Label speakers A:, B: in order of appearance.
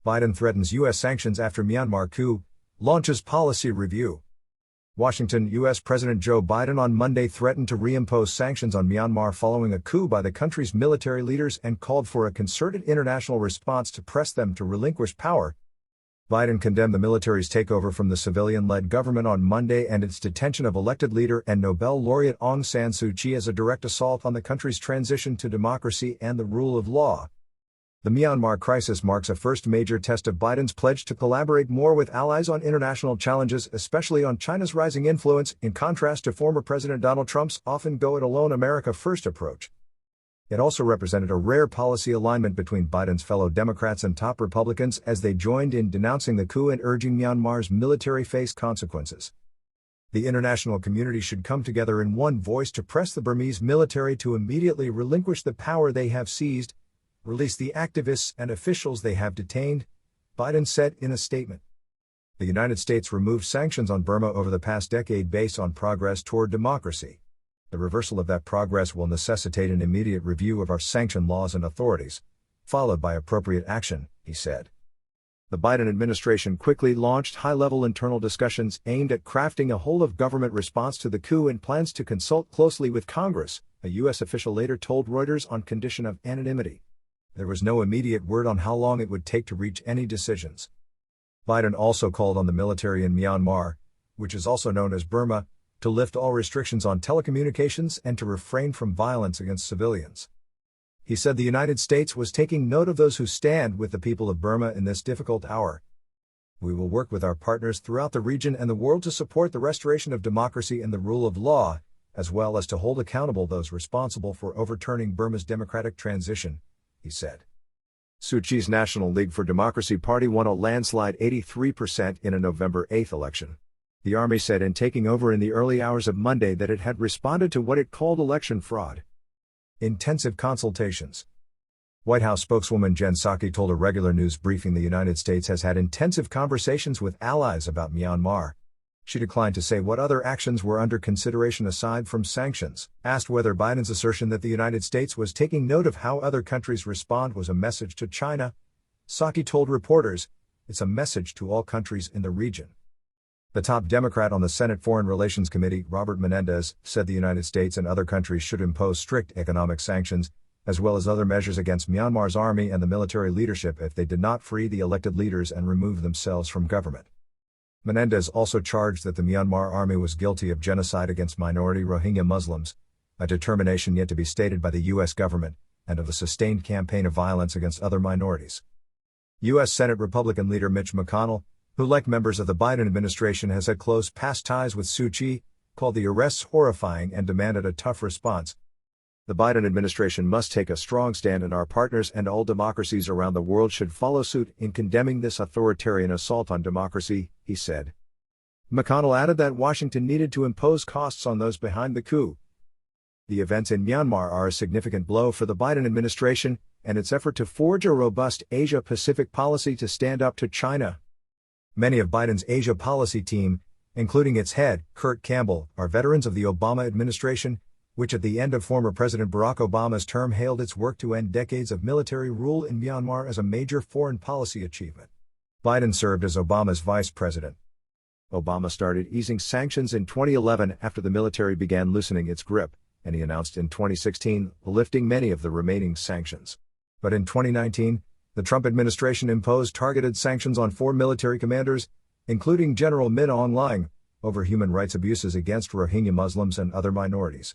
A: Biden threatens U.S. sanctions after Myanmar coup, launches policy review. Washington. U.S. President Joe Biden on Monday threatened to reimpose sanctions on Myanmar following a coup by the country's military leaders and called for a concerted international response to press them to relinquish power. Biden condemned the military's takeover from the civilian-led government on Monday and its detention of elected leader and Nobel laureate Aung San Suu Kyi as a direct assault on the country's transition to democracy and the rule of law. The Myanmar crisis marks a first major test of Biden's pledge to collaborate more with allies on international challenges, especially on China's rising influence, in contrast to former President Donald Trump's often go-it-alone America first approach. It also represented a rare policy alignment between Biden's fellow Democrats and top Republicans as they joined in denouncing the coup and urging Myanmar's military face consequences. The international community should come together in one voice to press the Burmese military to immediately relinquish the power they have seized, release the activists and officials they have detained, Biden said in a statement. The United States removed sanctions on Burma over the past decade based on progress toward democracy. The reversal of that progress will necessitate an immediate review of our sanction laws and authorities, followed by appropriate action, he said. The Biden administration quickly launched high-level internal discussions aimed at crafting a whole-of-government response to the coup and plans to consult closely with Congress, a U.S. official later told Reuters on condition of anonymity. There was no immediate word on how long it would take to reach any decisions. Biden also called on the military in Myanmar, which is also known as Burma, to lift all restrictions on telecommunications and to refrain from violence against civilians. He said the United States was taking note of those who stand with the people of Burma in this difficult hour. We will work with our partners throughout the region and the world to support the restoration of democracy and the rule of law, as well as to hold accountable those responsible for overturning Burma's democratic transition, he said. Suu Kyi's National League for Democracy party won a landslide 83% in a November 8 election. The army said in taking over in the early hours of Monday that it had responded to what it called election fraud. Intensive consultations. White House spokeswoman Jen Psaki told a regular news briefing the United States has had intensive conversations with allies about Myanmar. She declined to say what other actions were under consideration aside from sanctions. Asked whether Biden's assertion that the United States was taking note of how other countries respond was a message to China, Psaki told reporters, "It's a message to all countries in the region." The top Democrat on the Senate Foreign Relations Committee, Robert Menendez, said the United States and other countries should impose strict economic sanctions, as well as other measures against Myanmar's army and the military leadership if they did not free the elected leaders and remove themselves from government. Menendez also charged that the Myanmar army was guilty of genocide against minority Rohingya Muslims, a determination yet to be stated by the U.S. government, and of a sustained campaign of violence against other minorities. U.S. Senate Republican leader Mitch McConnell, who like members of the Biden administration has had close past ties with Suu Kyi, called the arrests horrifying and demanded a tough response. The Biden administration must take a strong stand and our partners and all democracies around the world should follow suit in condemning this authoritarian assault on democracy, he said. McConnell added that Washington needed to impose costs on those behind the coup. The events in Myanmar are a significant blow for the Biden administration and its effort to forge a robust Asia-Pacific policy to stand up to China. Many of Biden's Asia policy team, including its head, Kurt Campbell, are veterans of the Obama administration, which at the end of former President Barack Obama's term hailed its work to end decades of military rule in Myanmar as a major foreign policy achievement. Biden served as Obama's vice president. Obama started easing sanctions in 2011 after the military began loosening its grip, and he announced in 2016 lifting many of the remaining sanctions. But in 2019, the Trump administration imposed targeted sanctions on 4 military commanders, including General Min Aung Hlaing, over human rights abuses against Rohingya Muslims and other minorities.